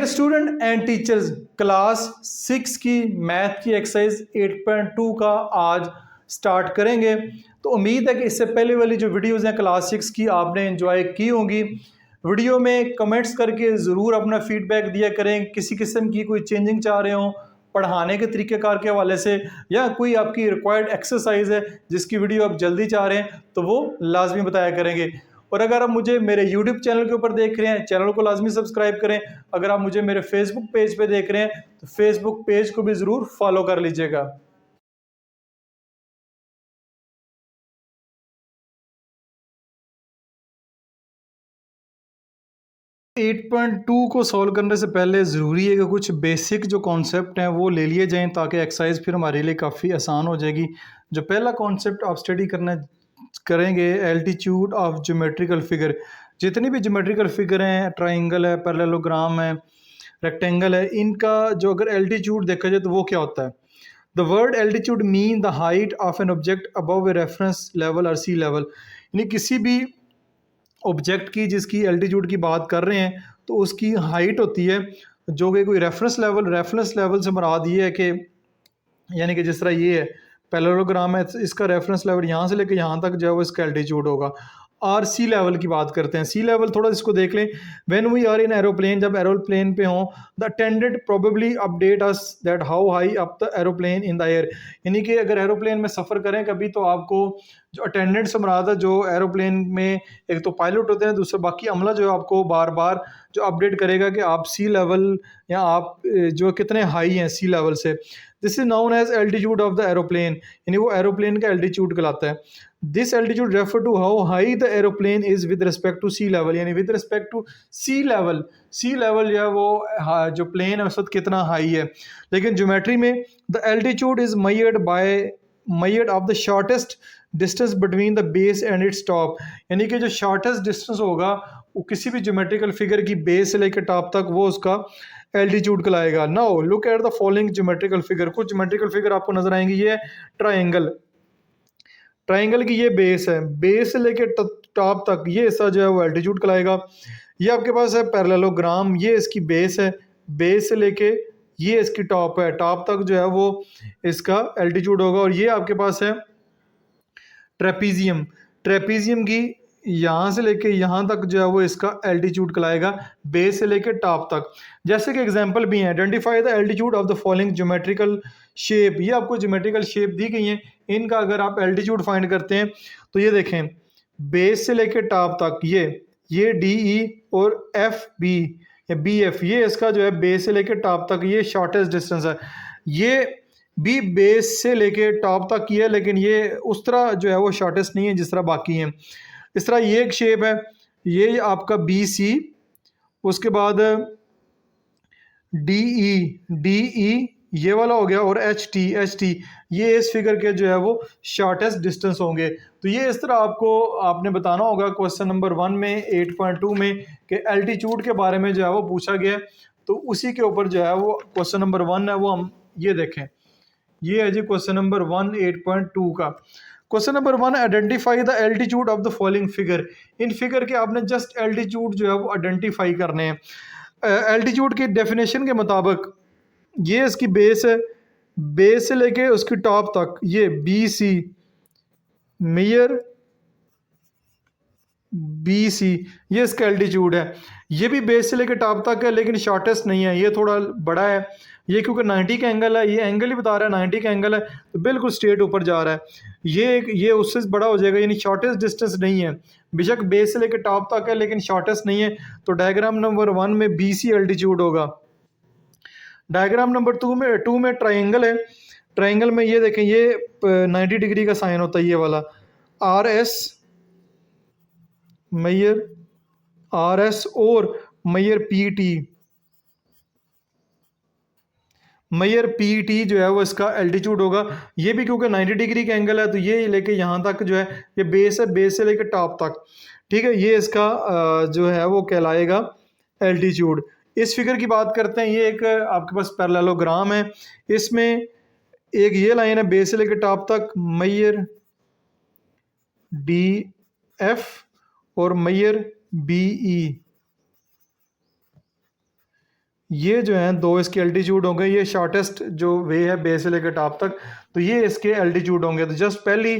Dear student and teachers, class 6 की math की exercise 8.2 का आज स्टार्ट करेंगे। तो उम्मीद है कि इससे पहले वाली जो वीडियोस हैं क्लास 6 की आपने एंजॉय की होंगी। वीडियो में कमेंट्स करके ज़रूर अपना फीडबैक दिया करें। किसी किस्म की कोई चेंजिंग चाह रहे हो पढ़ाने के तरीक़ेकार के हवाले से, या कोई आपकी रिक्वायर्ड एक्सरसाइज है जिसकी वीडियो आप जल्दी चाह रहे हैं, तो वो लाजमी बताया करेंगे। और अगर आप मुझे मेरे यूट्यूब चैनल के ऊपर देख रहे हैं, चैनल को लाजमी सब्सक्राइब करें। अगर आप मुझे मेरे फेसबुक पेज पे देख रहे हैं तो फेसबुक पेज को भी ज़रूर फॉलो कर लीजिएगा। एट पॉइंट टू को सॉल्व करने से पहले ज़रूरी है कि कुछ बेसिक जो कॉन्सेप्ट हैं वो ले लिए जाएं, ताकि एक्सरसाइज फिर हमारे लिए काफ़ी आसान हो जाएगी। जो पहला कॉन्सेप्ट आप स्टडी करना करेंगे, एल्टीट्यूड ऑफ ज्योमेट्रिकल फिगर। जितनी भी ज्योमेट्रिकल फिगर हैं, ट्राइंगल है, पैरेललोग्राम है, रेक्टेंगल है, इनका जो अगर एल्टीट्यूड देखा जाए तो वो क्या होता है। The word altitude mean the height of an object above a reference level और सी लेवल। यानी किसी भी ऑब्जेक्ट की जिसकी एल्टीट्यूड की बात कर रहे हैं तो उसकी हाइट होती है जो कि कोई रेफरेंस लेवल से मुराद ये है कि, यानी कि जिस तरह ये है पैरेललोग्राम है, इसका रेफरेंस लेवल यहाँ से लेकर यहाँ तक जो है वो इसका एल्टीट्यूड होगा। और सी लेवल की बात करते हैं। सी लेवल थोड़ा इसको देख लें। When we are in aeroplane, जब एरोप्लेन पे हों, the attendant probably update us that how high up the aeroplane in the air. यानी कि अगर एरोप्लेन में सफ़र करें कभी, तो आपको जो अटेंडेंट से मुराद है, जो एरोप्लेन में एक तो पायलट होते हैं, दूसरा बाकी अमला जो है आपको बार बार जो अपडेट करेगा कि आप सी लेवल या आप जो कितने हाई हैं सी लेवल से। This is known as altitude of the aeroplane, यानी वो एरोप्लेन का एल्टीट्यूड कहलाता है। This altitude refer to how high the aeroplane is with respect to sea level, यानी with respect to sea level. Sea level जो है वो जो प्लेन है उस वक्त कितना हाई है। लेकिन ज्योमेट्री में the altitude is measured of the shortest distance between the base and its top. यानी कि जो शॉर्टेस्ट डिस्टेंस होगा वो किसी भी ज्योमेट्रिकल फिगर की बेस से लेकर टॉप तक, वो उसका एल्टीट्यूड कहलाएगा। Now look at the following geometrical figure. कुछ ज्योमेट्रिकल फिगर आपको नजर आएंगी। ये ट्राइंगल, ट्राइंगल की ये बेस है, बेस से लेके टॉप तक ये हिस्सा जो है वो एल्टीट्यूड कहलाएगा। ये आपके पास है पैरेललोग्राम, ये इसकी बेस है, बेस से लेके ये इसकी टॉप है, टॉप तक जो है वो इसका एल्टीट्यूड होगा। और ये आपके पास है ट्रेपीजियम, ट्रेपीजियम की यहाँ से लेके यहाँ तक जो है वो इसका एल्टीट्यूड कहलाएगा, बेस से लेके टॉप तक। जैसे कि एग्जांपल भी है, identify the altitude of the following geometrical shape. ये आपको ज्योमेट्रिकल शेप दी गई हैं, इनका अगर आप एल्टीट्यूड फाइंड करते हैं तो ये देखें, बेस से लेके टॉप तक ये डी ई और एफ बी या बी एफ, ये इसका जो है बेस से लेके टॉप तक ये शॉर्टेस्ट डिस्टेंस है। ये भी बेस से लेके टॉप तक की है, लेकिन ये उस तरह जो है वो शॉर्टेस्ट नहीं है जिस तरह बाकी हैं। इस तरह ये एक शेप है, ये आपका बी सी, उसके बाद डी ई ये वाला हो गया, और एच टी ये इस फिगर के जो है वो शॉर्टेस्ट डिस्टेंस होंगे। तो ये इस तरह आपने बताना होगा क्वेश्चन नंबर 1 में 8.2 में कि एल्टीट्यूड के बारे में जो है वो पूछा गया है। तो उसी के ऊपर जो है वो क्वेश्चन नंबर 1 है, वो हम ये देखें। ये है जी क्वेश्चन नंबर 1 8.2 का। Question number 1, identify the altitude of the following figure. In figure के आपने जस्ट एल्टीट्यूड जो है वो आइडेंटिफाई करने हैं। एल्टीट्यूड की डेफिनेशन के मुताबिक ये इसकी बेस है, बेस से लेके उसकी टॉप तक ये बी सी, मेयर बी सी, ये इसका एल्टीट्यूड है। ये भी बेस से लेकर टॉप तक है, लेकिन शॉर्टेस्ट नहीं है, ये थोड़ा बड़ा है। ये क्योंकि 90 का एंगल है, ये एंगल ही बता रहा है 90 का एंगल है, तो बिल्कुल स्ट्रेट ऊपर जा रहा है। ये उससे बड़ा हो जाएगा, यानी शॉर्टेस्ट डिस्टेंस नहीं है। बेशक बेस से लेकर टॉप तक है लेकिन शॉर्टेस्ट नहीं है। तो डायग्राम नंबर 1 में बी सी एल्टीट्यूड होगा। डायग्राम नंबर 2 में ट्राइंगल है। ट्राइंगल में ये देखें, ये 90 डिग्री का साइन होता है, ये वाला R S Maihar, R S और Maihar P T, Maihar P T जो है वो इसका एल्टीट्यूड होगा। ये भी क्योंकि 90 डिग्री का एंगल है, तो ये लेके यहाँ तक जो है ये बेस है, बेस से लेके टॉप तक, ठीक है, ये इसका जो है वो कहलाएगा एल्टीट्यूड। इस फिगर की बात करते हैं। ये एक आपके पास पैरेललोग्राम है, इसमें एक ये लाइन है बेस से लेकर टॉप तक, मैयर डी एफ और मैयर बी ई, ये जो है दो इसके एल्टीट्यूड होंगे, ये शॉर्टेस्ट जो वे है बेस से लेकर टॉप तक, तो ये इसके एल्टीट्यूड होंगे। तो जस्ट पहली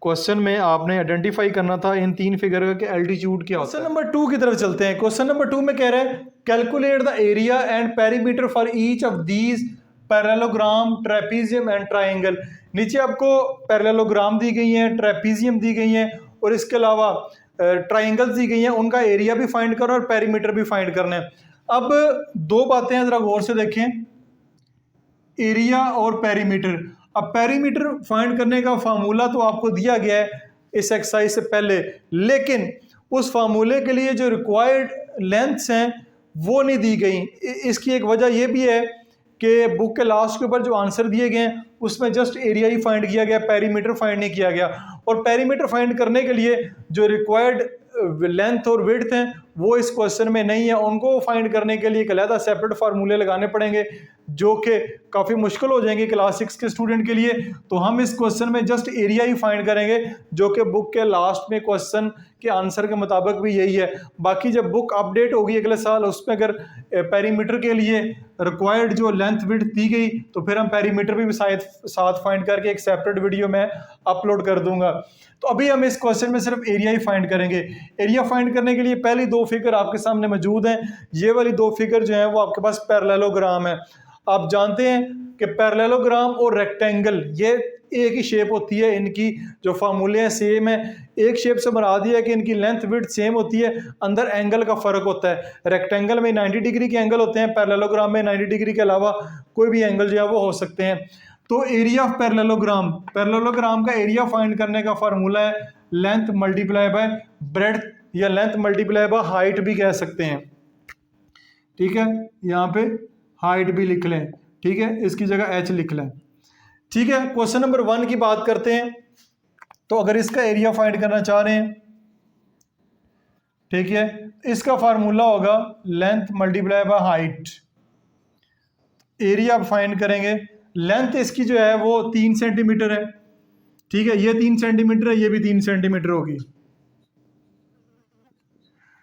क्वेश्चन में आपने आइडेंटिफाई करना था इन तीन फिगर का कि एल्टीट्यूड क्या होता है। क्वेश्चन नंबर 2 की तरफ चलते हैं। क्वेश्चन नंबर 2 में कह रहा है calculate the area and perimeter for each of these parallelogram, trapezium and triangle. नीचे आपको पैरेललोग्राम दी गई हैं, ट्रेपीजियम दी गई हैं और इसके अलावा ट्राइंगल्स दी गई हैं, उनका एरिया भी फाइंड करना और पेरीमीटर भी फाइंड करना है। अब दो बातें हैं, जरा गौर से देखें, एरिया और पेरीमीटर। अब पेरीमीटर फाइंड करने का फार्मूला तो आपको दिया गया है इस एक्सरसाइज से पहले, लेकिन उस फार्मूले के लिए जो रिक्वायर्ड लेंथ्स हैं वो नहीं दी गई। इसकी एक वजह यह भी है कि बुक के लास्ट के ऊपर जो आंसर दिए गए हैं उसमें जस्ट एरिया ही फाइंड किया गया, पेरीमीटर फाइंड नहीं किया गया। और पेरीमीटर फाइंड करने के लिए जो रिक्वायर्ड लेंथ और विड्थ हैं वो इस क्वेश्चन में नहीं है, उनको फाइंड करने के लिए एक अलग सेपरेट फार्मूले लगाने पड़ेंगे जो कि काफ़ी मुश्किल हो जाएंगे क्लास 6 के स्टूडेंट के लिए। तो हम इस क्वेश्चन में जस्ट एरिया ही फाइंड करेंगे जो कि बुक के लास्ट में क्वेश्चन के आंसर के मुताबिक भी यही है। बाकी जब बुक अपडेट होगी अगले साल उसमें अगर पेरीमीटर के लिए रिक्वायर्ड जो लेंथ विड्थ दी गई तो फिर हम पेरीमीटर भी साथ फाइंड करके एक सेपरेट वीडियो में अपलोड कर दूंगा। तो अभी हम इस क्वेश्चन में सिर्फ एरिया ही फाइंड करेंगे। एरिया फाइंड करने के लिए पहली दो फिगर आपके सामने मौजूद हैं। ये वाली दो फिगर जो है वो आपके पास पैरेललोग्राम है। आप जानते हैं कि पैरेललोग्राम और रेक्टेंगल ये एक ही शेप होती है, इनकी जो फार्मूले हैं सेम है। एक शेप से बना दिया है कि इनकी लेंथ विड्थ सेम होती है, अंदर एंगल का फर्क होता है। रेक्टेंगल में 90 डिग्री के एंगल होते हैं, पैरेललोग्राम में 90 डिग्री के अलावा कोई भी एंगल जो है वो हो सकते हैं। तो एरिया ऑफ पैरेललोग्राम, पैरेललोग्राम का एरिया फाइंड करने का फार्मूला है लेंथ मल्टीप्लाई बाय ब्रेड्थ या लेंथ मल्टीप्लाई बाय हाइट भी कह सकते हैं। ठीक है, यहाँ पे हाइट भी लिख लें, ठीक है, इसकी जगह एच लिख लें। ठीक है, क्वेश्चन नंबर 1 की बात करते हैं। तो अगर इसका एरिया फाइंड करना चाह रहे हैं, ठीक है, इसका फार्मूला होगा length multiply by height. Area find करेंगे, लेंथ इसकी जो है वो 3 सेंटीमीटर है, ठीक है, ये 3 सेंटीमीटर है, ये भी 3 सेंटीमीटर होगी।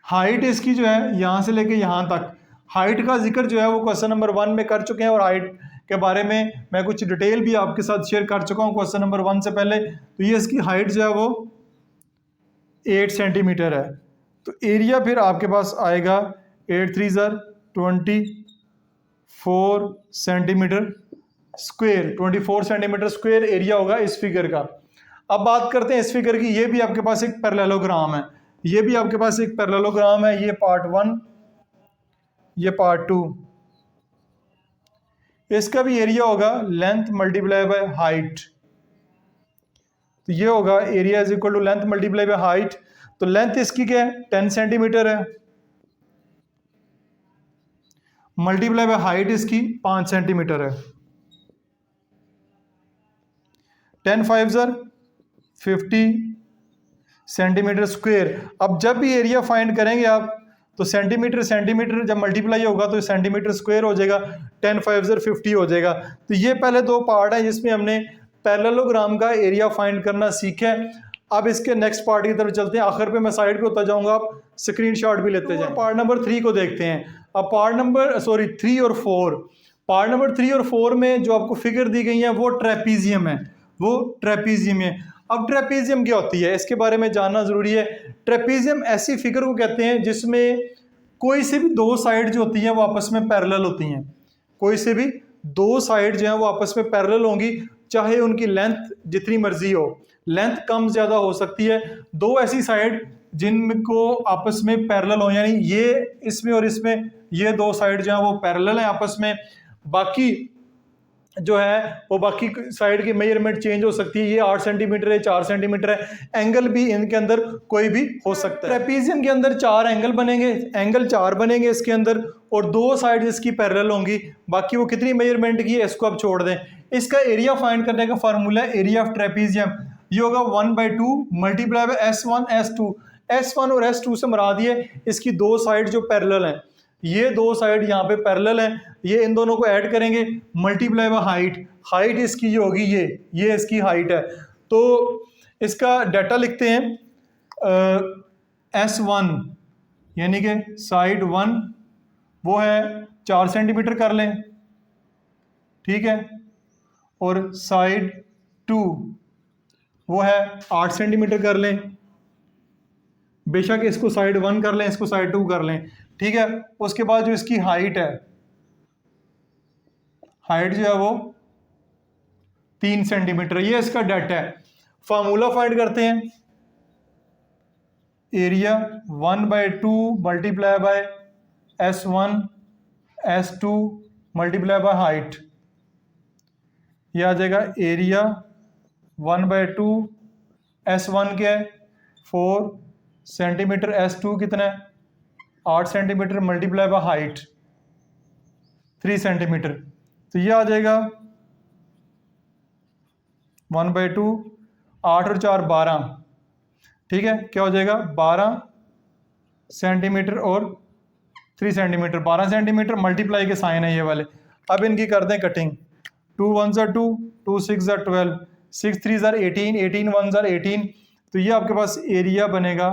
हाइट इसकी जो है यहां से लेके यहां तक, हाइट का जिक्र जो है वो क्वेश्चन नंबर 1 में कर चुके हैं और हाइट के बारे में मैं कुछ डिटेल भी आपके साथ शेयर कर चुका हूं क्वेश्चन नंबर 1 से पहले। तो ये इसकी हाइट जो है वो 8 सेंटीमीटर है। तो एरिया फिर आपके पास आएगा 8 3 24 centimetre square, 24 centimetre square area होगा इस फिगर का। अब बात करते हैं इस फिगर की। ये भी आपके पास एक पैरेललोग्राम है, ये भी आपके पास एक पैरेललोग्राम है। ये पार्ट 1, ये पार्ट 2। इसका भी एरिया होगा लेंथ मल्टीप्लाई बाय हाइट। तो ये होगा area is equal to length multiply by height. तो लेंथ इसकी क्या है 10 सेंटीमीटर है, मल्टीप्लाई बाय हाइट इसकी 5 सेंटीमीटर है। 10 5 50 सेंटीमीटर स्क्वायर। अब जब भी एरिया फाइंड करेंगे आप तो सेंटीमीटर सेंटीमीटर जब मल्टीप्लाई होगा तो सेंटीमीटर स्क्वायर हो जाएगा, 10 5 50 हो जाएगा। तो ये पहले दो पार्ट है जिसमें हमने पैरेललोग्राम का एरिया फाइंड करना सीखा है। अब इसके नेक्स्ट पार्ट की तरफ चलते हैं। आखिर पे मैं साइड पे होता जाऊंगा, आप स्क्रीनशॉट भी लेते जाएं। पार्ट नंबर 3 को देखते हैं। अब पार्ट नंबर 3 और 4, पार्ट नंबर 3 और 4 में जो आपको फिगर दी गई है वो ट्रेपीजियम है, वो ट्रेपीजियम है। अब ट्रेपीजियम क्या होती है इसके बारे में जानना जरूरी है। ट्रेपीजियम ऐसी फिगर को कहते हैं जिसमें कोई से भी दो साइड जो होती हैं वो आपस में पैरेलल होती हैं। कोई से भी दो साइड जो है वो आपस में पैरेलल होंगी, चाहे उनकी लेंथ जितनी मर्जी हो, लेंथ कम ज़्यादा हो सकती है। दो ऐसी साइड जिनको आपस में पैरेलल हो, यानी ये इसमें और इसमें ये दो साइड जो है वो पैरेलल हैं आपस में। बाकी जो है वो बाकी साइड की मेजरमेंट चेंज हो सकती है। ये 8 सेंटीमीटर है, 4 सेंटीमीटर है। एंगल भी इनके अंदर कोई भी हो सकता है। ट्रेपीजियम के अंदर 4 एंगल बनेंगे, एंगल 4 बनेंगे इसके अंदर, और दो साइड इसकी पैरेलल होंगी। बाकी वो कितनी मेजरमेंट की है इसको आप छोड़ दें। इसका एरिया फाइंड करने का फार्मूला है एरिया ऑफ ट्रेपीजियम। ये होगा 1/2 multiply bye S1 S2। S1 और S2 से मुराद ये इसकी दो साइड जो पैरेलल हैं, ये दो साइड यहाँ पे पैरेलल हैं, ये इन दोनों को ऐड करेंगे, मल्टीप्लाई बाय हाइट। हाइट इसकी जो होगी ये इसकी हाइट है। तो इसका डाटा लिखते हैं। S1 यानी कि साइड 1 वो है 4 सेंटीमीटर कर लें, ठीक है, और साइड 2 वो है 8 सेंटीमीटर कर लें। बेशक इसको साइड 1 कर लें, इसको साइड 2 कर लें, ठीक है। उसके बाद जो इसकी हाइट है, हाइट जो है वो 3 सेंटीमीटर, ये इसका डेट है। फार्मूला फाइंड करते हैं। Area 1/2 multiply bye S1 S2 multiply by height, ये आ जाएगा एरिया 1/2 S1 क्या है 4 सेंटीमीटर, S2 कितना है 8 centimetre multiply by height 3 centimetre, तो ये आ जाएगा 1/2, 8 और 4 12, ठीक है, क्या हो जाएगा 12 सेंटीमीटर और 3 सेंटीमीटर, 12 सेंटीमीटर मल्टीप्लाई के साइन है ये वाले। अब इनकी कर दें कटिंग, 2 1 2, 2 6 12, 6 3 18, 18 1 18, तो ये आपके पास एरिया बनेगा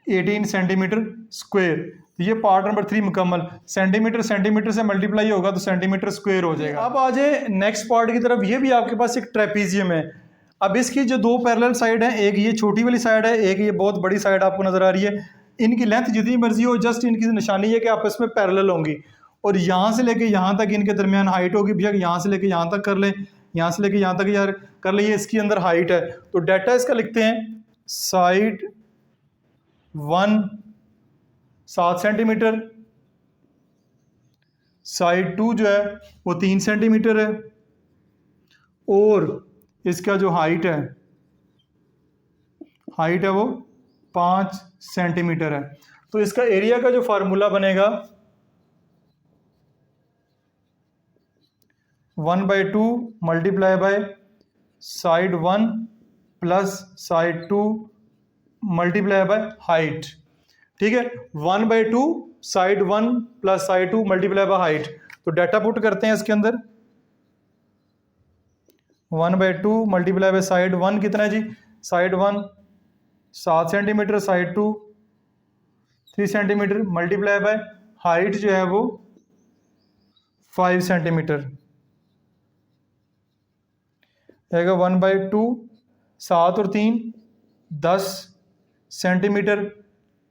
18 सेंटीमीटर स्क्वायर। तो ये पार्ट नंबर 3 मुकम्मल। सेंटीमीटर सेंटीमीटर से मल्टीप्लाई होगा तो सेंटीमीटर स्क्वायर हो जाएगा। अब आ जाए नेक्स्ट पार्ट की तरफ। ये भी आपके पास एक ट्रेपीजियम है। अब इसकी जो दो पैरेलल साइड है, एक ये छोटी वाली साइड है, एक ये बहुत बड़ी साइड आपको नजर आ रही है। इनकी लेंथ जितनी मर्जी हो, जस्ट इनकी निशानी है कि आपस में पैरेलल होंगी, और यहाँ से लेके यहाँ तक इनके दरमियान हाइट होगी। भैया यहाँ से लेके यहाँ तक कर ले, यहाँ से लेके यहाँ तक यार कर ले, ये इसकी अंदर हाइट है। तो डाटा इसका लिखते हैं, साइड 1 7 सेंटीमीटर, साइड 2 जो है वो 3 सेंटीमीटर है, और इसका जो हाइट है वो 5 सेंटीमीटर है। तो इसका एरिया का जो फार्मूला बनेगा 1/2 multiply by side 1 plus side 2 multiply by height, ठीक है। 1/2 side 1 plus side 2 multiply by height. तो डाटा पुट करते हैं इसके अंदर, 1/2 मल्टीप्लाई बाय साइड 1 कितना है जी, side 1 7 centimetre, side 2 3 centimetre multiply by height जो है वो 5 सेंटीमीटर रहेगा। 1/2 7 और 3 10 सेंटीमीटर,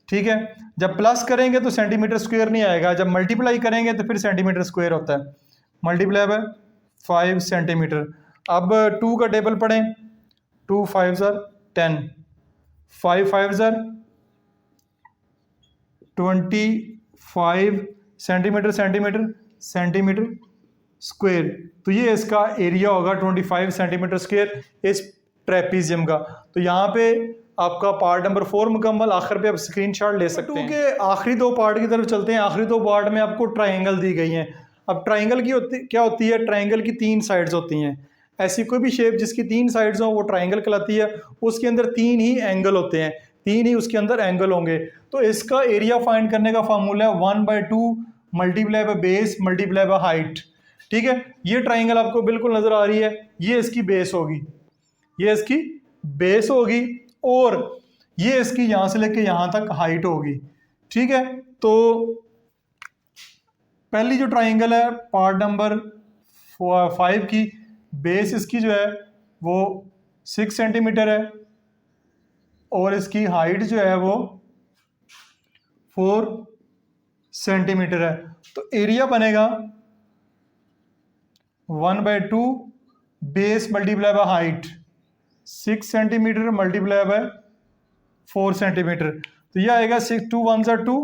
ठीक है। जब प्लस करेंगे तो सेंटीमीटर स्क्वायर नहीं आएगा, जब मल्टीप्लाई करेंगे तो फिर सेंटीमीटर स्क्वायर होता है। Multiply by 5 centimetre. अब 2 का टेबल पढ़ें, 2 5 10, 5 5 25 सेंटीमीटर सेंटीमीटर सेंटीमीटर स्क्वायर। तो ये इसका एरिया होगा 25 सेंटीमीटर स्क्वायर इस ट्रेपीजियम का। तो यहाँ पे आपका पार्ट नंबर 4 मुकम्मल। आखिर पे आप स्क्रीनशॉट ले सकते हैं। के आखिरी दो पार्ट की तरफ चलते हैं। आखिरी दो पार्ट में आपको ट्राइंगल दी गई हैं। अब ट्राइंगल की क्या होती है, ट्राइंगल की 3 साइड्स होती हैं। ऐसी कोई भी शेप जिसकी 3 साइड्स हो वो ट्राइंगल कहलाती है। उसके अंदर 3 ही एंगल होते हैं, 3 ही उसके अंदर एंगल होंगे। तो इसका एरिया फाइंड करने का फार्मूला है 1/2 multiply by base multiply by height, ठीक है। ये ट्राइंगल आपको बिल्कुल नजर आ रही है, ये इसकी बेस होगी, ये इसकी बेस होगी, और ये इसकी यहां से लेके यहां तक हाइट होगी, ठीक है। तो पहली जो ट्राइंगल है पार्ट नंबर 5 की, बेस इसकी जो है वो 6 सेंटीमीटर है, और इसकी हाइट जो है वो 4 सेंटीमीटर है। तो एरिया बनेगा 1/2 base multiply by height 6 centimetre multiply bye 4 centimetre. तो यह आएगा 6 2 1 2,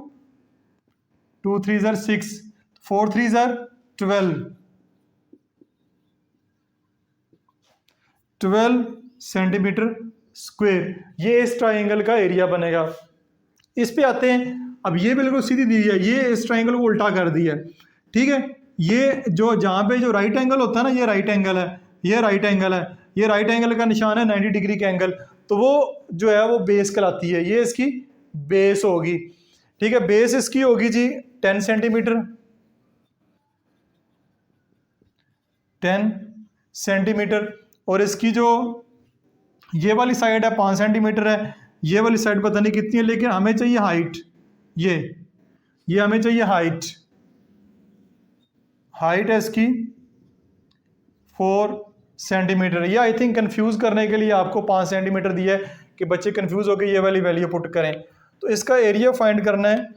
2 3 6, 4 3 12 सेंटीमीटर स्क्वायर। ये इस ट्राइंगल का एरिया बनेगा। इस पे आते हैं। अब ये बिल्कुल सीधी दी है, ये इस ट्राइंगल को उल्टा कर दिया है, ठीक है। ये जो जहाँ पे जो राइट एंगल होता है ना, ये राइट एंगल है, ये राइट एंगल है, ये राइट एंगल का निशान है 90 डिग्री का एंगल। तो वो जो है वो बेस कहलाती है, ये इसकी बेस होगी, ठीक है। बेस इसकी होगी जी 10 सेंटीमीटर, 10 सेंटीमीटर, और इसकी जो ये वाली साइड है 5 सेंटीमीटर है, ये वाली साइड पता नहीं कितनी है, लेकिन हमें चाहिए हाइट, ये हमें चाहिए हाइट, हाइट है इसकी 4 सेंटीमीटर। ये आई थिंक कंफ्यूज करने के लिए आपको 5 सेंटीमीटर दिया है कि बच्चे कंफ्यूज होकर ये वाली वैल्यू पुट करें। तो इसका एरिया फाइंड करना है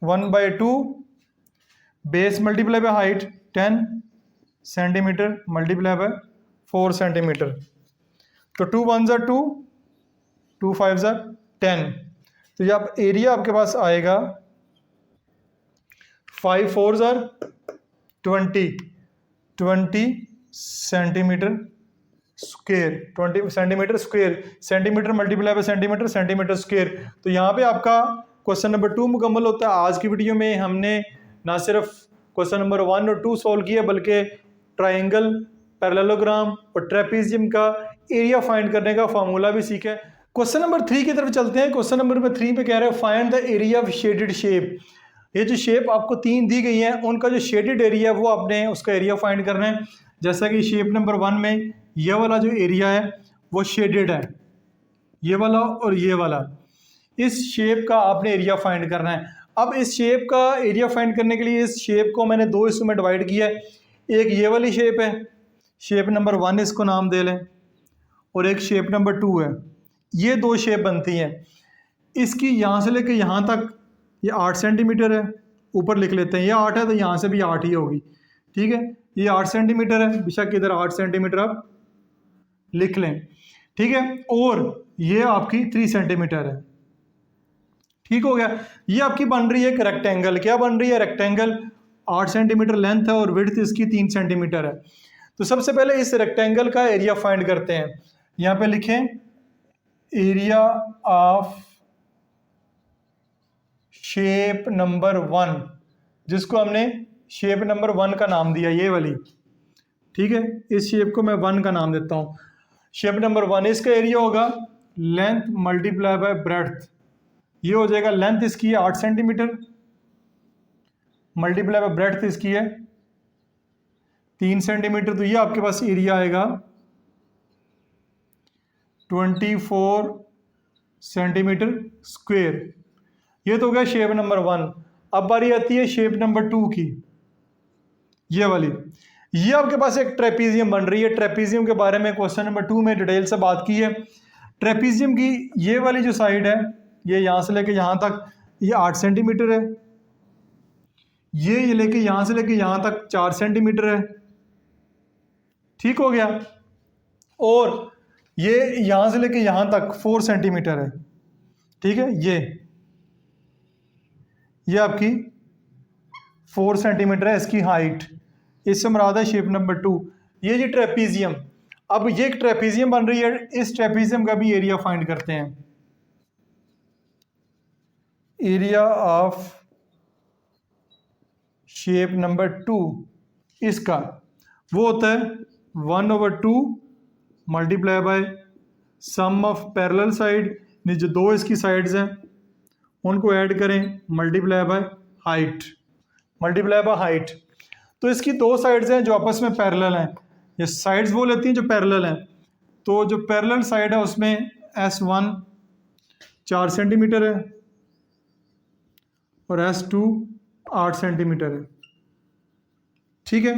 1/2 base multiply by height 10 centimetre multiply bye 4 centimetre. तो 2 1 2, 2 5 10। तो ये आप एरिया आपके पास आएगा 5 4 20 centimetre square, 20 centimetre square, centimetre multiply bye centimetre, centimetre square. तो यहाँ पे आपका क्वेश्चन नंबर 2 मुकम्मल होता है। आज की वीडियो में हमने ना सिर्फ क्वेश्चन नंबर 1 और 2 सॉल्व किया बल्कि ट्राइंगल, पैरेललोग्राम और ट्रेपीजियम का एरिया फाइंड करने का फार्मूला भी सीखा है। क्वेश्चन नंबर 3 की तरफ चलते हैं। क्वेश्चन नंबर 3 पे कह रहे हैं find the area of shaded shape. ये जो शेप आपको 3 दी गई है उनका जो शेडेड एरिया वो आपने उसका एरिया फाइंड करना है। जैसा कि शेप नंबर 1 में ये वाला जो एरिया है वो शेडेड है, ये वाला और ये वाला। इस शेप का आपने एरिया फाइंड करना है। अब इस शेप का एरिया फाइंड करने के लिए इस शेप को मैंने 2 हिस्सों में डिवाइड किया है। एक ये वाली शेप है, शेप नंबर 1 इसको नाम दे लें, और एक शेप नंबर 2 है। ये 2 शेप बनती हैं। इसकी यहाँ से लेकर यहाँ तक ये 8 सेंटीमीटर है, ऊपर लिख लेते हैं। ये 8 है तो यहाँ से भी 8 ही होगी, ठीक है। ये 8 सेंटीमीटर है, बेशक इधर 8 सेंटीमीटर आप लिख लें, ठीक है। और ये आपकी 3 सेंटीमीटर है, ठीक हो गया। ये आपकी बन रही है एक रेक्टेंगल। क्या बन रही है? रेक्टेंगल। 8 सेंटीमीटर लेंथ है और विड्थ इसकी 3 सेंटीमीटर है। तो सबसे पहले इस रेक्टेंगल का एरिया फाइंड करते हैं। यहाँ पे लिखें एरिया ऑफ शेप नंबर 1, जिसको हमने शेप नंबर 1 का नाम दिया, ये वाली, ठीक है। इस शेप को मैं 1 का नाम देता हूँ। शेप नंबर 1, इसका एरिया होगा लेंथ मल्टीप्लाई बाय ब्रेड्थ। ये हो जाएगा लेंथ इसकी है 8 सेंटीमीटर मल्टीप्लाई बाय ब्रेड्थ इसकी है 3 सेंटीमीटर। तो ये आपके पास एरिया आएगा 24 सेंटीमीटर स्क्वेयर। ये तो हो गया शेप नंबर 1। अब बारी आती है शेप नंबर 2 की, ये वाली। ये आपके पास एक ट्रेपीजियम बन रही है। ट्रेपीजियम के बारे में क्वेश्चन नंबर 2 में डिटेल से बात की है। ट्रेपीजियम की ये वाली जो साइड है, ये यहाँ से लेके यहाँ तक ये 8 सेंटीमीटर है। ये लेके यहाँ से लेके यहाँ तक 4 सेंटीमीटर है, ठीक हो गया। और ये यहाँ से लेके यहाँ तक 4 सेंटीमीटर है, ठीक है। ये आपकी 4 सेंटीमीटर है इसकी हाइट। इससे मुराद है शेप नंबर 2। ये जी ट्रेपीजियम। अब ये एक ट्रेपीजियम बन रही है, इस ट्रेपीजियम का भी एरिया फाइंड करते हैं। एरिया ऑफ शेप नंबर 2 इसका वो होता है 1/2 multiply by sum of parallel side. जो 2 इसकी साइड्स हैं उनको ऐड करें multiply by height, multiply by height. तो इसकी 2 साइड्स हैं जो आपस में पैरेलल हैं। ये साइड्स वो लेती हैं जो पैरेलल हैं। तो जो पैरेलल साइड है उसमें S1 4 सेंटीमीटर है और S2 8 सेंटीमीटर है, ठीक है।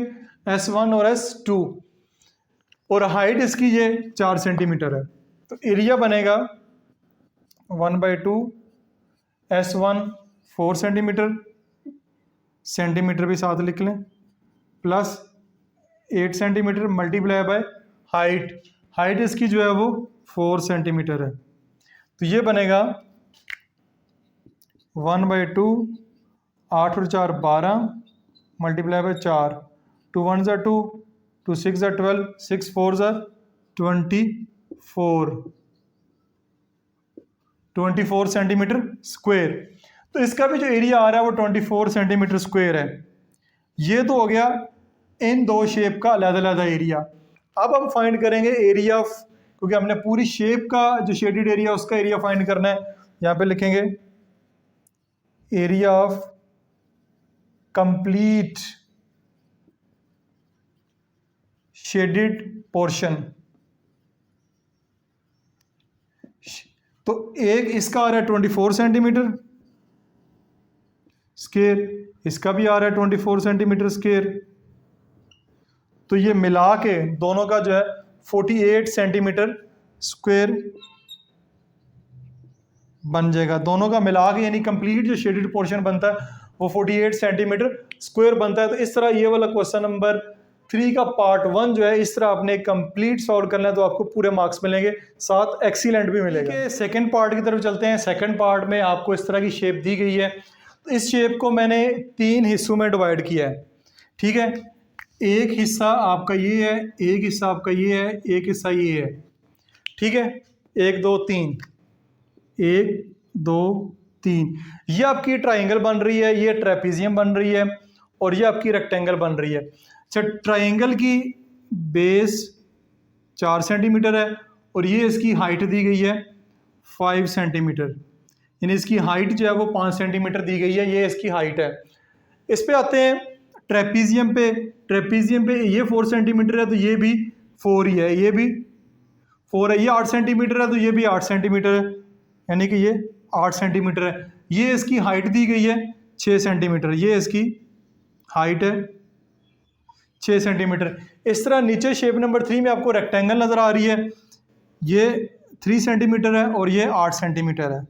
S1 और S2, और हाइट इसकी ये 4 सेंटीमीटर है। तो एरिया बनेगा 1/2 S1 4 सेंटीमीटर, सेंटीमीटर भी साथ लिख लें, plus 8 centimetre multiply by height. Height इसकी जो है वो 4 सेंटीमीटर है। तो ये बनेगा 1/2 8 और 4 12 मल्टीप्लाई बाय 4, 2 1 2, 2 6 12, 6 4 24 सेंटीमीटर स्क्वायर। तो इसका भी जो एरिया आ रहा है वो 24 सेंटीमीटर स्क्वायर है। ये तो हो गया इन 2 शेप का अलग-अलग एरिया। अब हम फाइंड करेंगे एरिया ऑफ, क्योंकि हमने पूरी शेप का जो शेडेड एरिया उसका एरिया फाइंड करना है। यहाँ पे लिखेंगे area of complete shaded portion. तो एक इसका आ रहा है 24 सेंटीमीटर स्क्वायर, इसका भी आ रहा है 24 सेंटीमीटर स्क्वायर। तो ये मिला के दोनों का जो है 48 सेंटीमीटर स्क्वायर बन जाएगा। दोनों का मिला के यानी कंप्लीट जो शेडेड पोर्शन बनता है वो 48 सेंटीमीटर स्क्वायर बनता है। तो इस तरह ये वाला क्वेश्चन नंबर 3 का पार्ट 1 जो है इस तरह आपने कंप्लीट सॉल्व करना है तो आपको पूरे मार्क्स मिलेंगे, साथ एक्सीलेंट भी मिलेगा। सेकंड पार्ट की तरफ चलते हैं। सेकंड पार्ट में आपको इस तरह की शेप दी गई है। तो इस शेप को मैंने 3 हिस्सों में डिवाइड किया है, ठीक है। एक हिस्सा आपका ये है, एक हिस्सा आपका ये है, एक हिस्सा ये है, ठीक है। 1 2 3, 1 2 3, ये आपकी ट्राइंगल बन रही है, ये ट्रेपीजियम बन रही है और ये आपकी रेक्टेंगल बन रही है। अच्छा, ट्राइंगल की बेस 4 सेंटीमीटर है और ये इसकी हाइट दी गई है 5 सेंटीमीटर, यानी इसकी हाइट जो है वो 5 सेंटीमीटर दी गई है, ये इसकी हाइट है। इस पे आते हैं ट्रेपीजियम पे। ट्रेपीजियम पे ये 4 सेंटीमीटर है तो ये भी 4 ही है, ये भी 4 है। ये 8 सेंटीमीटर है तो ये भी 8 सेंटीमीटर है, यानी कि ये 8 सेंटीमीटर है। ये इसकी हाइट दी गई है 6 सेंटीमीटर, ये इसकी हाइट है 6 सेंटीमीटर। इस तरह नीचे शेप नंबर 3 में आपको रेक्टेंगल नज़र आ रही है, ये 3 सेंटीमीटर है और ये 8 सेंटीमीटर है,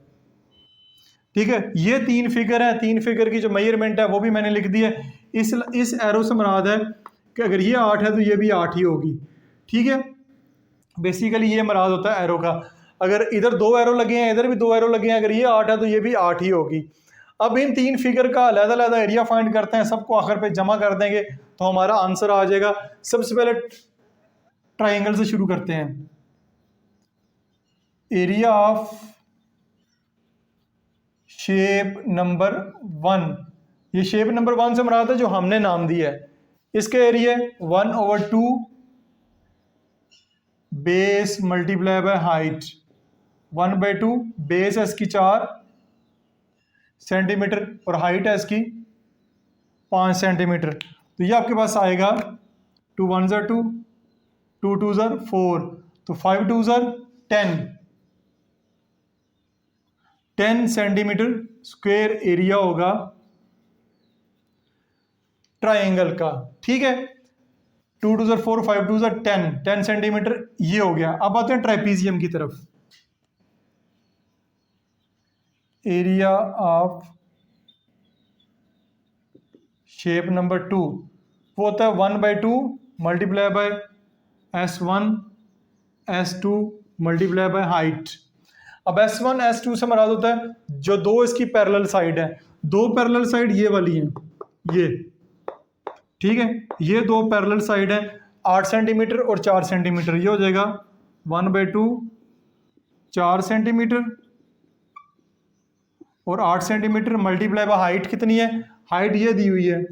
ठीक है। ये 3 फिगर है, 3 फिगर की जो मेजरमेंट है वो भी मैंने लिख दी है। इस एरो से मुराद है कि अगर ये 8 है तो ये भी 8 ही होगी, ठीक है। बेसिकली ये मुराद होता है एरो का। अगर इधर 2 एरो लगे हैं, इधर भी 2 एरो लगे हैं, अगर ये 8 है तो ये भी 8 ही होगी। अब इन 3 फिगर का अलग-अलग एरिया फाइंड करते हैं, सबको आखिर पे जमा कर देंगे तो हमारा आंसर आ जाएगा। सबसे पहले ट्राइंगल से शुरू करते हैं। एरिया ऑफ शेप नंबर 1, ये शेप नंबर 1 से मुराद है जो हमने नाम दिया है। इसके area 1/2 base multiply by height, 1/2 base है इसकी 4 सेंटीमीटर और हाइट है इसकी 5 सेंटीमीटर। तो ये आपके पास आएगा 2 1 2, 2 2 4, तो 5 2 10, 10 सेंटीमीटर स्क्वायर एरिया होगा ट्राइंगल का, ठीक है। 2 2 4, 5 2 10, 10 सेंटीमीटर ये हो गया। अब आते हैं ट्राइपीजियम की तरफ। एरिया ऑफ शेप नंबर 2 वो होता है 1/2 multiply bye S1 S2 multiply by height. अब S1 S2 से मुराद होता है जो 2 इसकी पैरेलल साइड है, 2 पैरेलल साइड ये वाली हैं, ये, ठीक है। ये 2 पैरेलल साइड है 8 सेंटीमीटर और 4 सेंटीमीटर, ये हो जाएगा 1/2 4 सेंटीमीटर और 8 सेंटीमीटर मल्टीप्लाई बाय हाइट कितनी है, हाइट ये दी हुई है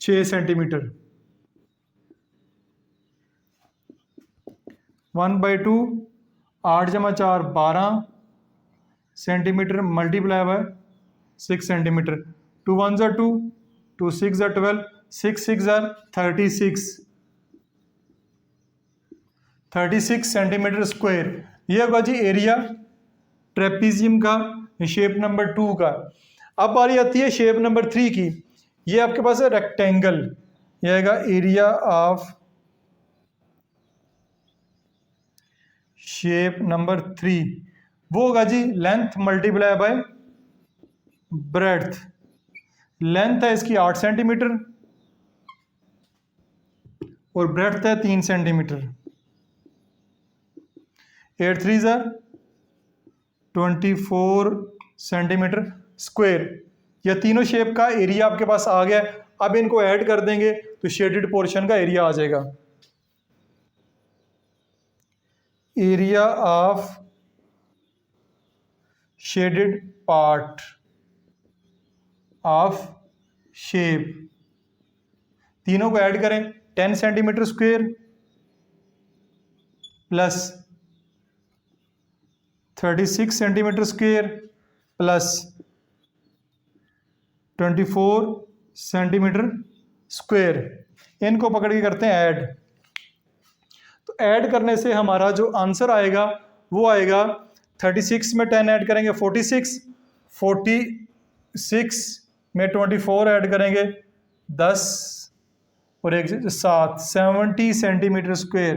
6 सेंटीमीटर। 1/2 8 जमा 4 12 centimetre multiply bye 6 centimetre. 2 1 2, 2 6 12, 6 6 36 centimetre square. ये होगा जी एरिया ट्रेपीजियम का, शेप नंबर 2 का। अब बारी आती है शेप नंबर 3 की। ये आपके पास है रेक्टेंगल, ये आएगा एरिया ऑफ शेप नंबर 3, वो होगा जी length multiply by breadth. Length है इसकी 8 सेंटीमीटर और ब्रेड्थ है 3 सेंटीमीटर। 8 3 24 centimetre square. यह तीनों शेप का एरिया आपके पास आ गया। अब इनको ऐड कर देंगे तो शेडेड पोर्शन का एरिया आ जाएगा। Area of shaded part of shape, तीनों को ऐड करें 10 centimetre square plus 36 centimetre square plus 24 centimetre square, इनको पकड़ के करते हैं ऐड। तो ऐड करने से हमारा जो आंसर आएगा वो आएगा 36 में 10 ऐड करेंगे 46, 46 में 24 ऐड करेंगे 10 और एक 7, 70 centimetre square,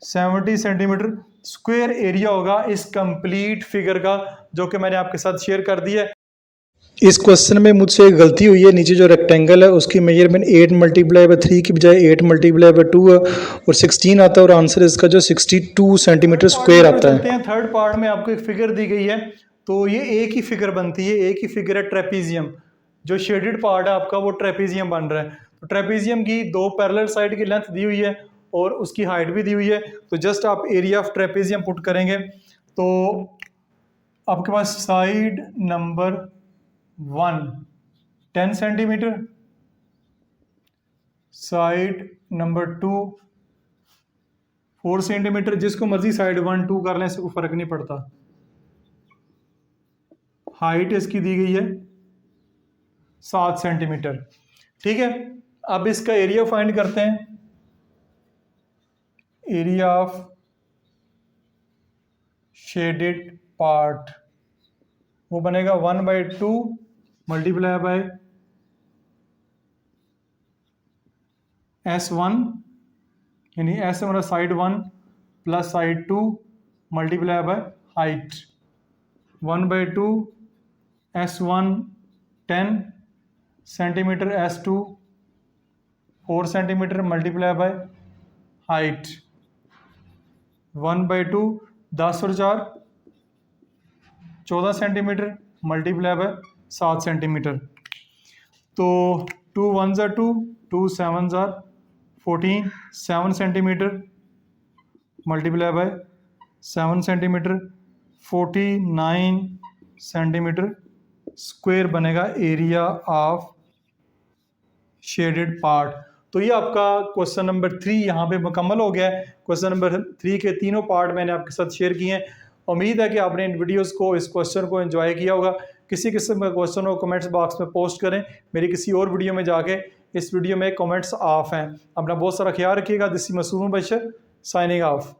70 centimetre square area होगा इस कंप्लीट फिगर का, जो कि मैंने आपके साथ शेयर कर दिया है। इस क्वेश्चन में मुझसे एक गलती हुई है, नीचे जो रेक्टेंगल है उसकी मेजरमेंट 8 मल्टीप्लाई बाय 3 की बजाय 8 मल्टीप्लाई बाय 2 है और 16 आता है और आंसर इसका जो 62 सेंटीमीटर स्क्वायर आता है। थर्ड पार्ट में आपको एक फिगर दी गई है, तो ये एक ही फिगर बनती है, एक ही फिगर है ट्रेपीजियम। जो शेडेड पार्ट है आपका वो ट्रेपीजियम बन रहा है। तो ट्रेपीजियम की दो पैरेलल साइड की लेंथ दी हुई है और उसकी हाइट भी दी हुई है। तो जस्ट आप एरिया ऑफ ट्रेपीजियम पुट करेंगे तो आपके पास side number 1 10 centimetre, side number 2 4 centimetre, जिसको मर्जी साइड 1 2 कर लें, इससे कोई फर्क नहीं पड़ता। हाइट इसकी दी गई है 7 सेंटीमीटर। ठीक है, अब इसका एरिया फाइंड करते हैं। एरिया ऑफ शेडेड पार्ट वो बनेगा 1/2 मल्टीप्लाई बाय S1, यानी S हमारा side 1 plus side 2 multiply by height 1/2 S1 10 centimetre, S2 4 centimetre multiply by height 1/2 10 और 4 14 सेंटीमीटर मल्टीप्लाई बाय 7 सेंटीमीटर। तो 2 1 ज़ा 2, 2 7 ज़ा 14, 7 centimetre multiply bye 7 centimetre 49 centimetre square बनेगा area of shaded part. तो ये आपका क्वेश्चन नंबर 3 यहाँ पे मुकम्मल हो गया है। क्वेश्चन नंबर 3 के तीनों पार्ट मैंने आपके साथ शेयर किए हैं। उम्मीद है कि आपने इन वीडियोस को, इस क्वेश्चन को एंजॉय किया होगा। किसी किस्म का क्वेश्चन हो कमेंट्स बॉक्स में पोस्ट करें, मेरी किसी और वीडियो में जाके इस वीडियो में कमेंट्स ऑफ हैं। अपना बहुत सारा ख्याल रखिएगा। This is Masoom Bashar signing of.